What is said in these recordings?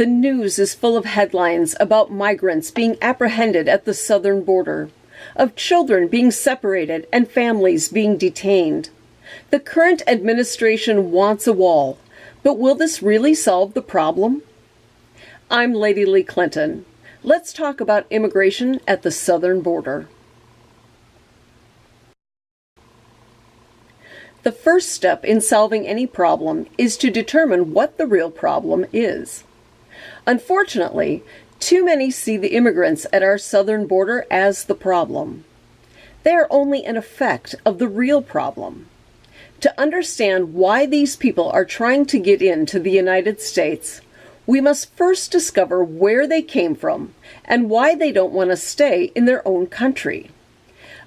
The news is full of headlines about migrants being apprehended at the southern border, of children being separated and families being detained. The current administration wants a wall, but will this really solve the problem? I'm Lady Lee Clinton. Let's talk about immigration at the southern border. The first step in solving any problem is to determine what the real problem is. Unfortunately, too many see the immigrants at our southern border as the problem. They are only an effect of the real problem. To understand why these people are trying to get into the United States, we must first discover where they came from and why they don't want to stay in their own country.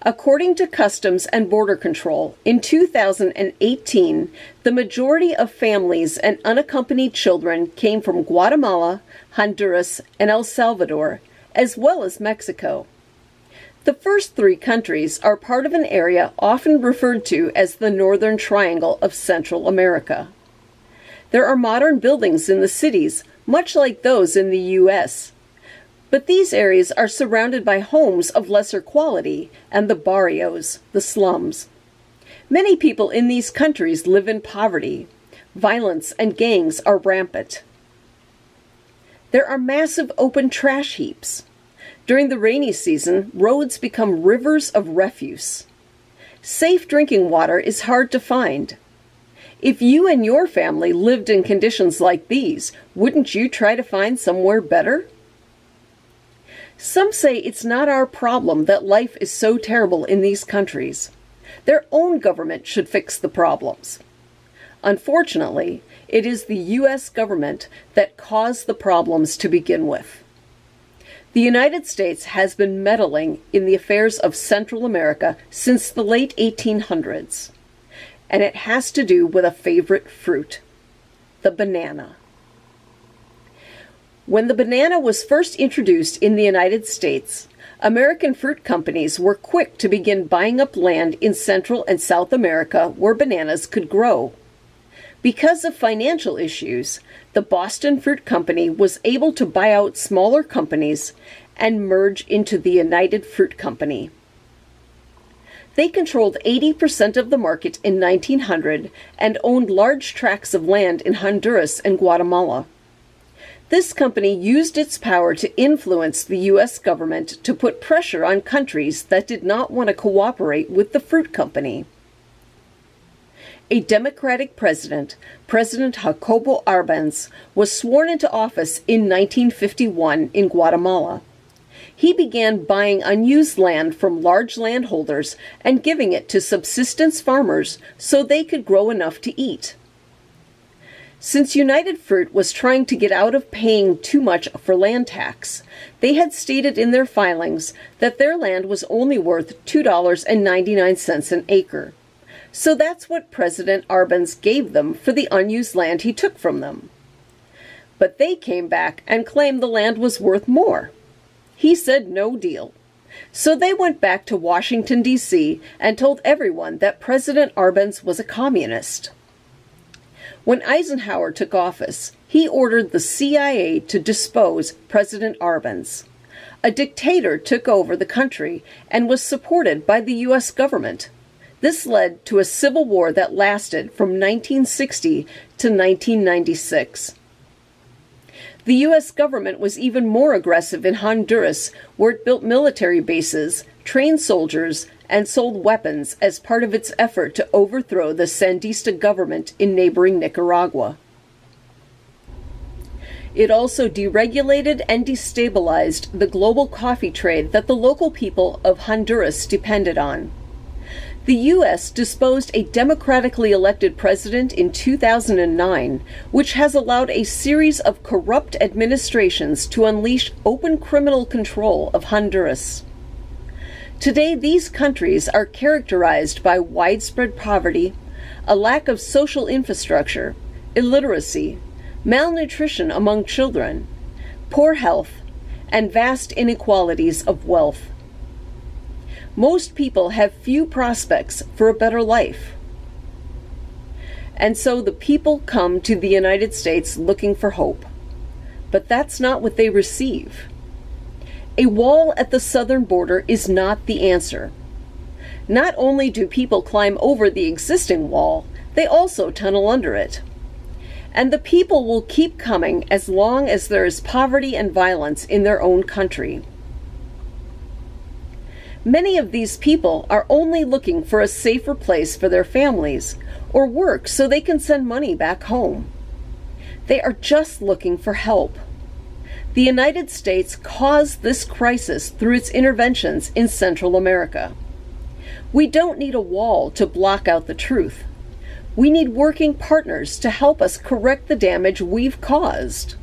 According to Customs and Border Control, in 2018, the majority of families and unaccompanied children came from Guatemala, Honduras, and El Salvador, as well as Mexico. The first three countries are part of an area often referred to as the Northern Triangle of Central America. There are modern buildings in the cities, much like those in the U.S., but these areas are surrounded by homes of lesser quality and the barrios, the slums. Many people in these countries live in poverty. Violence and gangs are rampant. There are massive open trash heaps. During the rainy season, roads become rivers of refuse. Safe drinking water is hard to find. If you and your family lived in conditions like these, wouldn't you try to find somewhere better? Some say it's not our problem that life is so terrible in these countries. Their own government should fix the problems. Unfortunately, it is the U.S. government that caused the problems to begin with. The United States has been meddling in the affairs of Central America since the late 1800s, and it has to do with a favorite fruit, the banana. When the banana was first introduced in the United States, American fruit companies were quick to begin buying up land in Central and South America where bananas could grow. Because of financial issues, the Boston Fruit Company was able to buy out smaller companies and merge into the United Fruit Company. They controlled 80% of the market in 1900 and owned large tracts of land in Honduras and Guatemala. This company used its power to influence the U.S. government to put pressure on countries that did not want to cooperate with the fruit company. A Democratic president, President Jacobo Arbenz, was sworn into office in 1951 in Guatemala. He began buying unused land from large landholders and giving it to subsistence farmers so they could grow enough to eat. Since United Fruit was trying to get out of paying too much for land tax, they had stated in their filings that their land was only worth $2.99 an acre. So that's what President Arbenz gave them for the unused land he took from them. But they came back and claimed the land was worth more. He said no deal. So they went back to Washington, D.C. and told everyone that President Arbenz was a communist. When Eisenhower took office, he ordered the CIA to depose President Arbenz. A dictator took over the country and was supported by the U.S. government. This led to a civil war that lasted from 1960 to 1996. The U.S. government was even more aggressive in Honduras, where it built military bases, trained soldiers, and sold weapons as part of its effort to overthrow the Sandinista government in neighboring Nicaragua. It also deregulated and destabilized the global coffee trade that the local people of Honduras depended on. The U.S. disposed a democratically elected president in 2009, which has allowed a series of corrupt administrations to unleash open criminal control of Honduras. Today, these countries are characterized by widespread poverty, a lack of social infrastructure, illiteracy, malnutrition among children, poor health, and vast inequalities of wealth. Most people have few prospects for a better life. And so the people come to the United States looking for hope. but that's not what they receive. A wall at the southern border is not the answer. Not only do people climb over the existing wall, they also tunnel under it. And the people will keep coming as long as there is poverty and violence in their own country. Many of these people are only looking for a safer place for their families or work so they can send money back home. They are just looking for help. The United States caused this crisis through its interventions in Central America. We don't need a wall to block out the truth. We need working partners to help us correct the damage we've caused.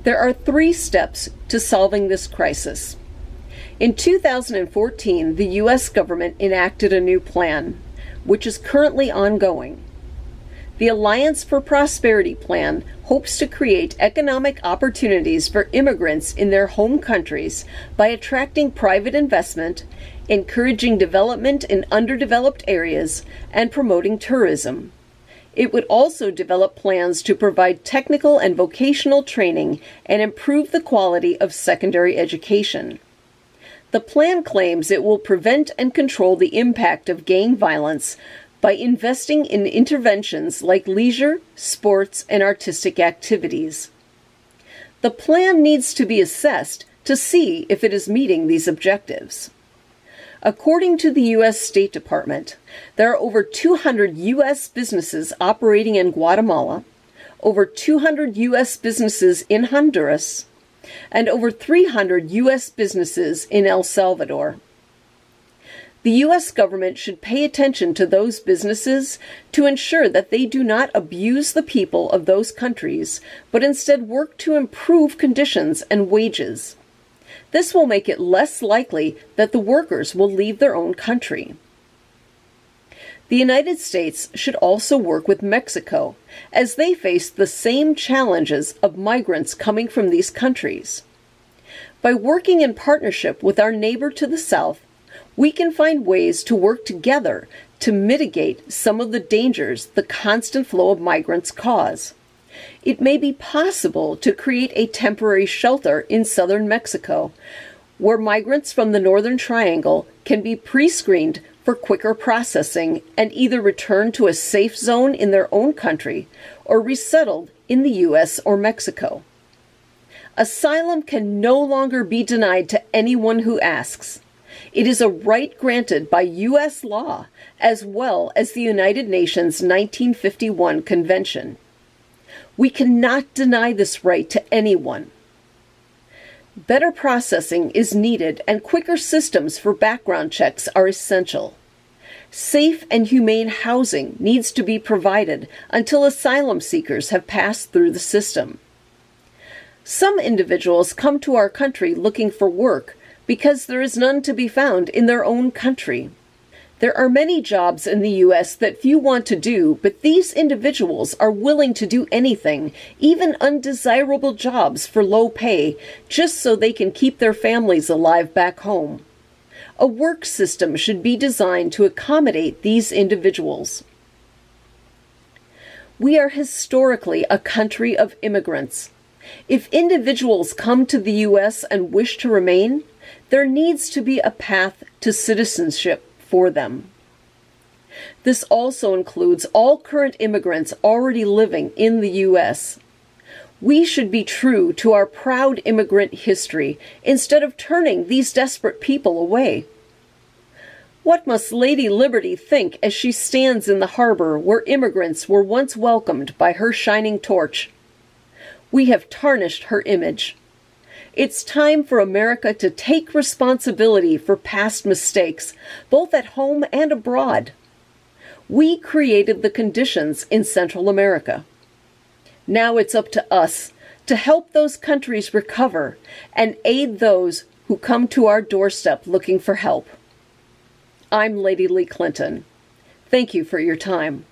There are 3 steps to solving this crisis. In 2014, the U.S. government enacted a new plan, which is currently ongoing. The Alliance for Prosperity Plan hopes to create economic opportunities for immigrants in their home countries by attracting private investment, encouraging development in underdeveloped areas, and promoting tourism. It would also develop plans to provide technical and vocational training and improve the quality of secondary education. The plan claims it will prevent and control the impact of gang violence by investing in interventions like leisure, sports, and artistic activities. The plan needs to be assessed to see if it is meeting these objectives. According to the U.S. State Department, there are over 200 U.S. businesses operating in Guatemala, over 200 U.S. businesses in Honduras, and over 300 U.S. businesses in El Salvador. The U.S. government should pay attention to those businesses to ensure that they do not abuse the people of those countries, but instead work to improve conditions and wages. This will make it less likely that the workers will leave their own country. The United States should also work with Mexico, as they face the same challenges of migrants coming from these countries. By working in partnership with our neighbor to the south, we can find ways to work together to mitigate some of the dangers the constant flow of migrants cause. It may be possible to create a temporary shelter in southern Mexico, where migrants from the Northern Triangle can be pre-screened for quicker processing and either returned to a safe zone in their own country or resettled in the U.S. or Mexico. Asylum can no longer be denied to anyone who asks. It is a right granted by U.S. law, as well as the United Nations 1951 Convention. We cannot deny this right to anyone. Better processing is needed, and quicker systems for background checks are essential. Safe and humane housing needs to be provided until asylum seekers have passed through the system. Some individuals come to our country looking for work because there is none to be found in their own country. There are many jobs in the U.S. that few want to do, but these individuals are willing to do anything, even undesirable jobs for low pay, just so they can keep their families alive back home. A work system should be designed to accommodate these individuals. We are historically a country of immigrants. If individuals come to the U.S. and wish to remain, there needs to be a path to citizenship for them. This also includes all current immigrants already living in the U.S. We should be true to our proud immigrant history instead of turning these desperate people away. What must Lady Liberty think as she stands in the harbor where immigrants were once welcomed by her shining torch? We have tarnished her image. It's time for America to take responsibility for past mistakes, both at home and abroad. We created the conditions in Central America. Now it's up to us to help those countries recover and aid those who come to our doorstep looking for help. I'm Lady Lee Clinton. Thank you for your time.